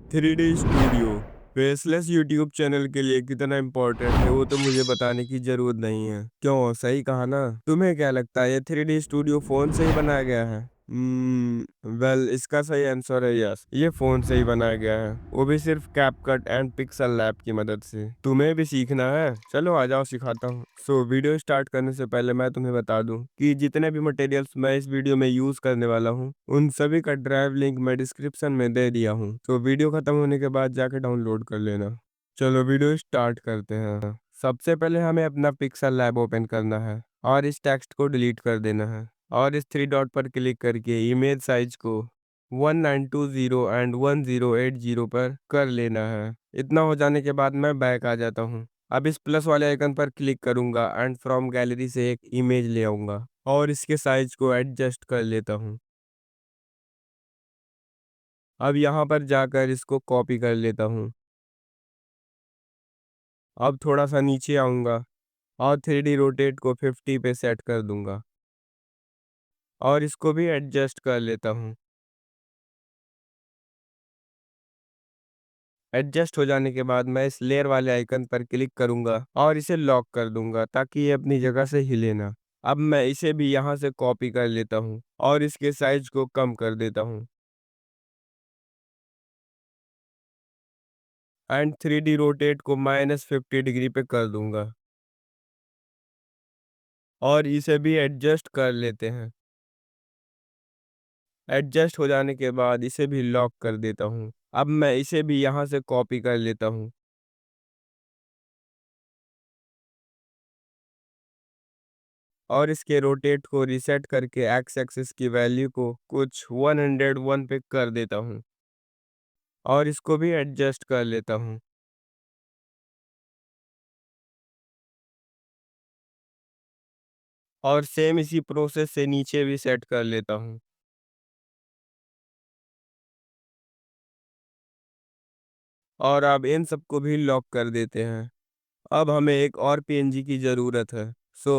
3D studio faceless YouTube channel के लिए कितना इम्पोर्टेंट है वो तो मुझे बताने की जरूरत नहीं है। क्यों, सही कहा ना। तुम्हें क्या लगता है ये 3D स्टूडियो फोन से ही बनाया गया है? वेल, इसका सही आंसर है यस, ये फोन से ही बनाया गया है, वो भी सिर्फ कैपकट एंड पिक्सल लैब की मदद से। तुम्हें भी सीखना है? चलो आ जाओ, सिखाता हूँ। वीडियो स्टार्ट करने से पहले मैं तुम्हें बता दूं कि जितने भी मटेरियल्स मैं इस वीडियो में यूज करने वाला हूँ उन सभी का ड्राइव लिंक मैं डिस्क्रिप्शन में दे दिया हूँ, तो वीडियो खत्म होने के बाद जाके डाउनलोड कर लेना। चलो वीडियो स्टार्ट करते हैं। सबसे पहले हमें अपना पिक्सल लैब ओपन करना है और इस टेक्स्ट को डिलीट कर देना है और इस थ्री डॉट पर क्लिक करके इमेज साइज को 1920 एंड 1080 पर कर लेना है। इतना हो जाने के बाद मैं बैक आ जाता हूँ। अब इस प्लस वाले आइकन पर क्लिक करूंगा एंड फ्रॉम गैलरी से एक इमेज ले आऊंगा और इसके साइज को एडजस्ट कर लेता हूँ। अब यहाँ पर जाकर इसको कॉपी कर लेता हूँ। अब थोड़ा सा नीचे आऊंगा और 3D रोटेट को 50 पे सेट कर दूंगा और इसको भी एडजस्ट कर लेता हूँ। एडजस्ट हो जाने के बाद मैं इस लेयर वाले आइकन पर क्लिक करूंगा और इसे लॉक कर दूंगा ताकि ये अपनी जगह से हिले ना। अब मैं इसे भी यहाँ से कॉपी कर लेता हूँ और इसके साइज को कम कर देता हूँ एंड 3D रोटेट को -50 डिग्री पे कर दूंगा और इसे भी एडजस्ट कर लेते हैं। एडजस्ट हो जाने के बाद इसे भी लॉक कर देता हूँ। अब मैं इसे भी यहाँ से कॉपी कर लेता हूँ और इसके रोटेट को रीसेट करके एक्स एक्सिस की वैल्यू को कुछ 101 पे कर देता हूँ और इसको भी एडजस्ट कर लेता हूँ। और सेम इसी प्रोसेस से नीचे भी सेट कर लेता हूँ। और अब इन सबको भी लॉक कर देते हैं। अब हमें एक और पीएनजी की ज़रूरत है।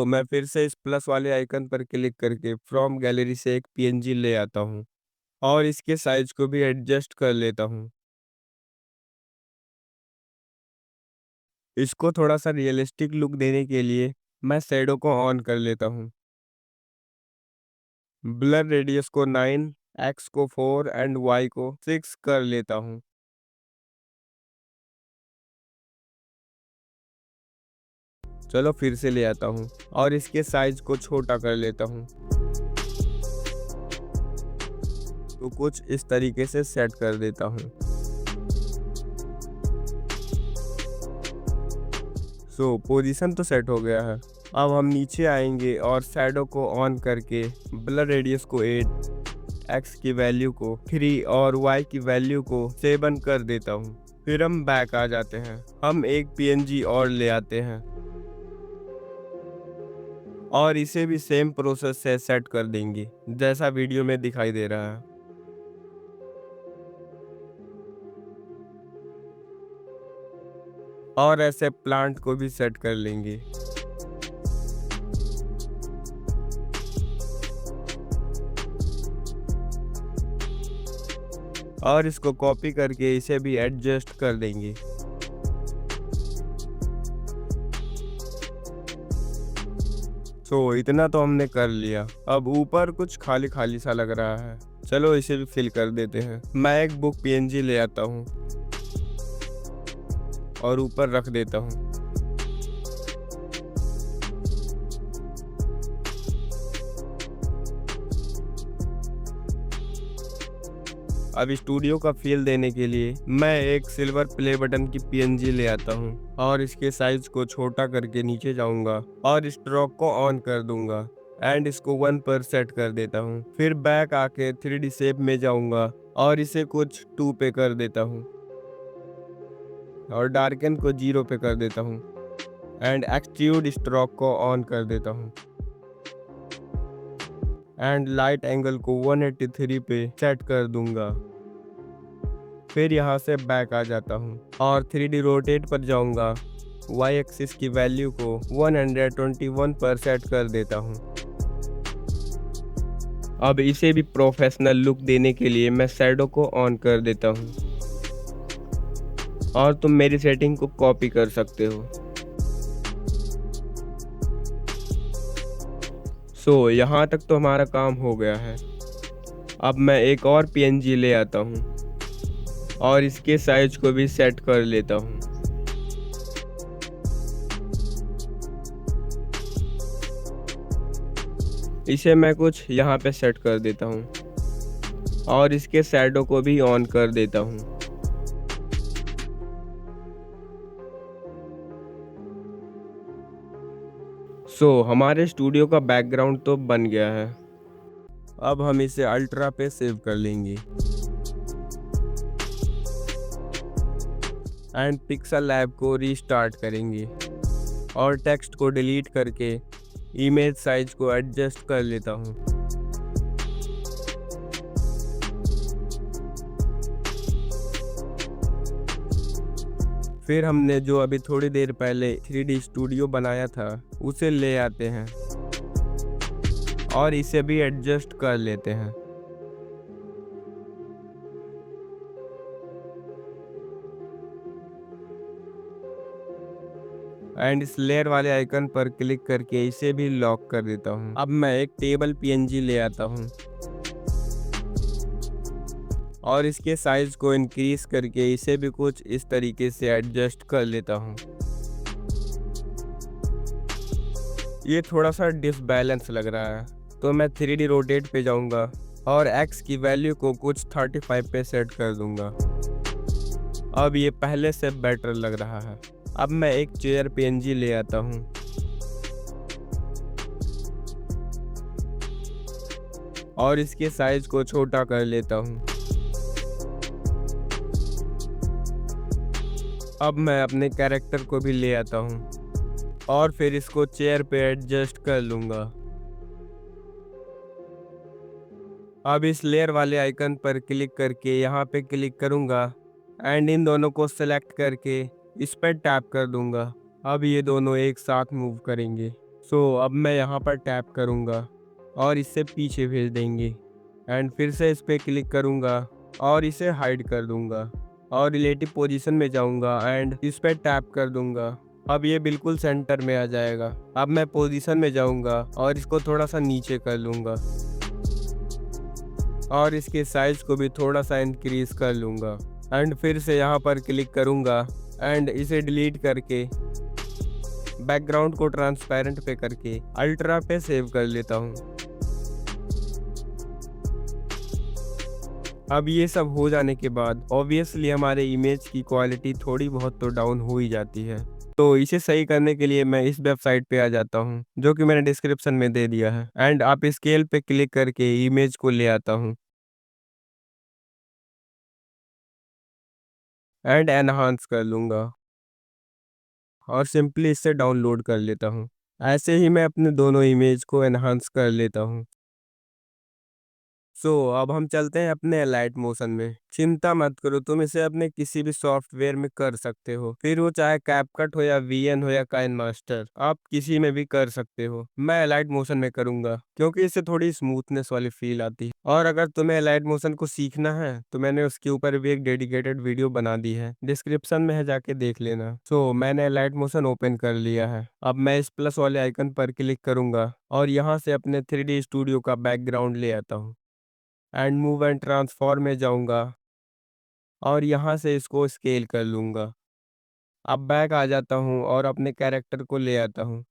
मैं फिर से इस प्लस वाले आइकन पर क्लिक करके फ्रॉम गैलरी से एक पीएनजी ले आता हूँ और इसके साइज को भी एडजस्ट कर लेता हूँ। इसको थोड़ा सा रियलिस्टिक लुक देने के लिए मैं शैडो को ऑन कर लेता हूँ। ब्लर रेडियस को 9, एक्स को 4 एंड वाई को 6 कर लेता हूँ। चलो फिर से ले आता हूँ और इसके साइज को छोटा कर लेता हूँ, तो कुछ इस तरीके से सेट कर देता हूँ। पोजीशन तो सेट हो गया है। अब हम नीचे आएंगे और शैडो को ऑन करके ब्लर रेडियस को 8, एक्स की वैल्यू को 3 और वाई की वैल्यू को 7 कर देता हूँ। फिर हम बैक आ जाते हैं। हम एक पीएनजी और ले आते हैं और इसे भी सेम प्रोसेस से सेट कर देंगे जैसा वीडियो में दिखाई दे रहा है। और ऐसे प्लांट को भी सेट कर लेंगे। और इसको कॉपी करके इसे भी एडजस्ट कर देंगे। इतना तो हमने कर लिया। अब ऊपर कुछ खाली खाली सा लग रहा है, चलो इसे भी फिल कर देते हैं। मैं एक बुक पीएनजी ले आता हूँ और ऊपर रख देता हूँ। अब स्टूडियो का फील देने के लिए मैं एक सिल्वर प्ले बटन की पीएनजी ले आता हूँ और इसके साइज को छोटा करके नीचे जाऊंगा और स्ट्रोक को ऑन कर दूंगा एंड इसको 1 पर सेट कर देता हूँ। फिर बैक आके 3D शेप में जाऊंगा और इसे कुछ 2 पे कर देता हूँ और डार्कन को 0 पे कर देता हूँ एंड एक्सट्रूड स्ट्रोक को ऑन कर देता हूँ एंड लाइट एंगल को 183 पे सेट कर दूंगा। फिर यहाँ से बैक आ जाता हूँ और 3D रोटेट पर जाऊंगा। वाई एक्सिस की वैल्यू को 121 पर सेट कर देता हूँ। अब इसे भी प्रोफेशनल लुक देने के लिए मैं शैडो को ऑन कर देता हूँ और तुम मेरी सेटिंग को कॉपी कर सकते हो। सो यहाँ तक तो हमारा काम हो गया है। अब मैं एक और पीएनजी ले आता हूँ और इसके साइज को भी सेट कर लेता हूँ। इसे मैं कुछ यहाँ पे सेट कर देता हूँ और इसके शैडो को भी ऑन कर देता हूँ। सो हमारे स्टूडियो का बैकग्राउंड तो बन गया है। अब हम इसे अल्ट्रा पे सेव कर लेंगे एंड पिक्सल लैब को रीस्टार्ट करेंगे और टेक्स्ट को डिलीट करके इमेज साइज को एडजस्ट कर लेता हूँ। फिर हमने जो अभी थोड़ी देर पहले 3D स्टूडियो बनाया था उसे ले आते हैं और इसे भी एडजस्ट कर लेते हैं। एंड इस लेयर वाले आइकन पर क्लिक करके इसे भी लॉक कर देता हूँ। अब मैं एक टेबल पीएनजी ले आता हूँ और इसके साइज को इंक्रीज करके इसे भी कुछ इस तरीके से एडजस्ट कर लेता हूँ। ये थोड़ा सा डिसबैलेंस लग रहा है तो मैं 3D रोटेट पे जाऊंगा और x की वैल्यू को कुछ 35 पे सेट कर दूंगा। अब ये पहले से बेटर लग रहा है। अब मैं एक चेयर पीएनजी ले आता हूँ और इसके साइज को छोटा कर लेता हूँ। अब मैं अपने कैरेक्टर को भी ले आता हूँ और फिर इसको चेयर पे एडजस्ट कर लूँगा। अब इस लेयर वाले आइकन पर क्लिक करके यहाँ पे क्लिक करूँगा एंड इन दोनों को सेलेक्ट करके इस पर टैप कर दूँगा। अब ये दोनों एक साथ मूव करेंगे। सो अब मैं यहाँ पर टैप करूँगा और इससे पीछे भेज देंगे एंड फिर से इस पर क्लिक करूँगा और इसे हाइड कर दूँगा और रिलेटिव पोजीशन में जाऊँगा एंड इस पर टैप कर दूँगा। अब ये बिल्कुल सेंटर में आ जाएगा। अब मैं पोजीशन में जाऊँगा और इसको थोड़ा सा नीचे कर लूँगा और इसके साइज को भी थोड़ा सा इंक्रीज कर लूँगा एंड फिर से यहाँ पर क्लिक करूँगा एंड इसे डिलीट करके बैकग्राउंड को ट्रांसपेरेंट पे करके अल्ट्रा पे सेव कर लेता हूँ। अब ये सब हो जाने के बाद ऑब्वियसली हमारे इमेज की क्वालिटी थोड़ी बहुत तो डाउन हो ही जाती है। तो इसे सही करने के लिए मैं इस वेबसाइट पे आ जाता हूँ जो कि मैंने डिस्क्रिप्शन में दे दिया है एंड आप स्केल पे क्लिक करके इमेज को ले आता हूँ एंड एनहांस कर लूँगा और सिंपली इससे डाउनलोड कर लेता हूँ। ऐसे ही मैं अपने दोनों इमेज को एनहांस कर लेता हूँ। अब हम चलते हैं अपने लाइट मोशन में। चिंता मत करो, तुम इसे अपने किसी भी सॉफ्टवेयर में कर सकते हो, फिर वो चाहे कैपकट हो या वीएन हो या काइन मास्टर, आप किसी में भी कर सकते हो। मैं लाइट मोशन में करूंगा क्योंकि इससे थोड़ी स्मूथनेस वाली फील आती है। और अगर तुम्हें लाइट मोशन को सीखना है तो मैंने उसके ऊपर भी एक डेडिकेटेड वीडियो बना दी है, डिस्क्रिप्शन में है, जाके देख लेना। मैंने लाइट मोशन ओपन कर लिया है। अब मैं इस प्लस वाले आइकन पर क्लिक करूंगा और यहाँ से अपने 3D स्टूडियो का बैकग्राउंड ले आता हूँ एंड मूव एंड ट्रांसफॉर्म में जाऊंगा और यहाँ से इसको स्केल कर लूंगा। अब बैक आ जाता हूँ और अपने कैरेक्टर को ले आता हूँ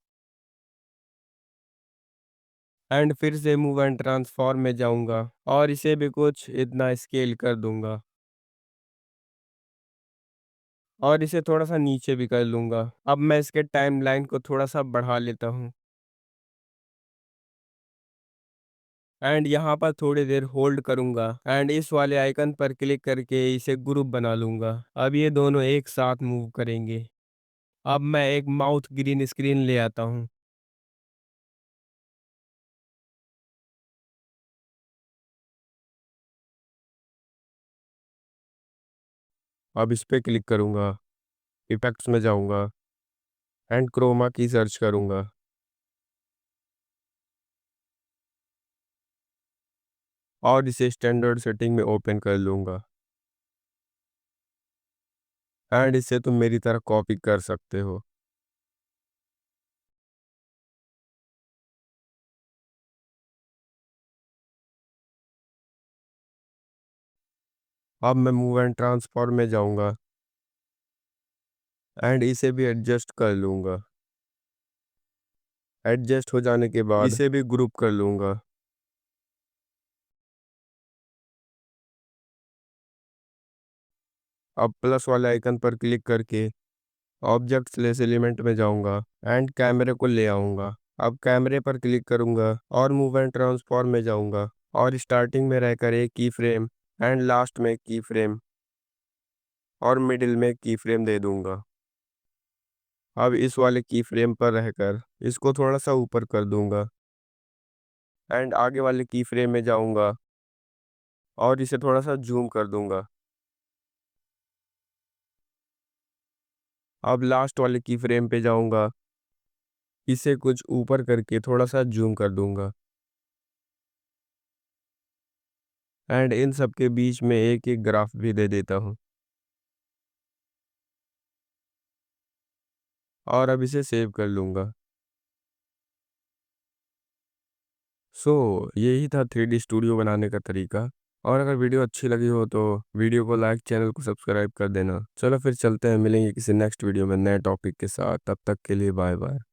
एंड फिर से मूव एंड ट्रांसफॉर्म में जाऊंगा और इसे भी कुछ इतना स्केल कर दूंगा और इसे थोड़ा सा नीचे भी कर लूंगा। अब मैं इसके टाइमलाइन को थोड़ा सा बढ़ा लेता हूँ एंड यहाँ पर थोड़ी देर होल्ड करूंगा एंड इस वाले आइकन पर क्लिक करके इसे ग्रुप बना लूंगा। अब ये दोनों एक साथ मूव करेंगे। अब मैं एक माउथ ग्रीन स्क्रीन ले आता हूँ। अब इस पे क्लिक करूंगा, इफेक्ट्स में जाऊंगा एंड क्रोमा की सर्च करूंगा और इसे स्टैंडर्ड सेटिंग में ओपन कर लूंगा। एंड इसे तुम मेरी तरह कॉपी कर सकते हो। अब मैं मूव एंड ट्रांसफॉर्म में जाऊंगा एंड इसे भी एडजस्ट कर लूंगा। एडजस्ट हो जाने के बाद इसे भी ग्रुप कर लूंगा। अब प्लस वाले आइकन पर क्लिक करके ऑब्जेक्ट स्लैश एलिमेंट में जाऊंगा एंड कैमरे को ले आऊंगा। अब कैमरे पर क्लिक करूंगा और मूव एंड ट्रांसफॉर्म में जाऊंगा और स्टार्टिंग में रहकर एक की फ्रेम एंड लास्ट में की फ्रेम और मिडिल में की फ्रेम दे दूंगा। अब इस वाले की फ्रेम पर रहकर इसको थोड़ा सा ऊपर कर दूंगा एंड आगे वाले की फ्रेम में जाऊंगा और इसे थोड़ा सा जूम कर दूंगा। अब लास्ट वाले की फ्रेम पे जाऊंगा, इसे कुछ ऊपर करके थोड़ा सा जूम कर दूंगा एंड इन सब के बीच में एक एक ग्राफ भी दे देता हूँ और अब इसे सेव कर लूंगा। सो यही था 3D स्टूडियो बनाने का तरीका। और अगर वीडियो अच्छी लगी हो तो वीडियो को लाइक, चैनल को सब्सक्राइब कर देना। चलो फिर चलते हैं, मिलेंगे किसी नेक्स्ट वीडियो में नए टॉपिक के साथ। तब तक के लिए बाय बाय।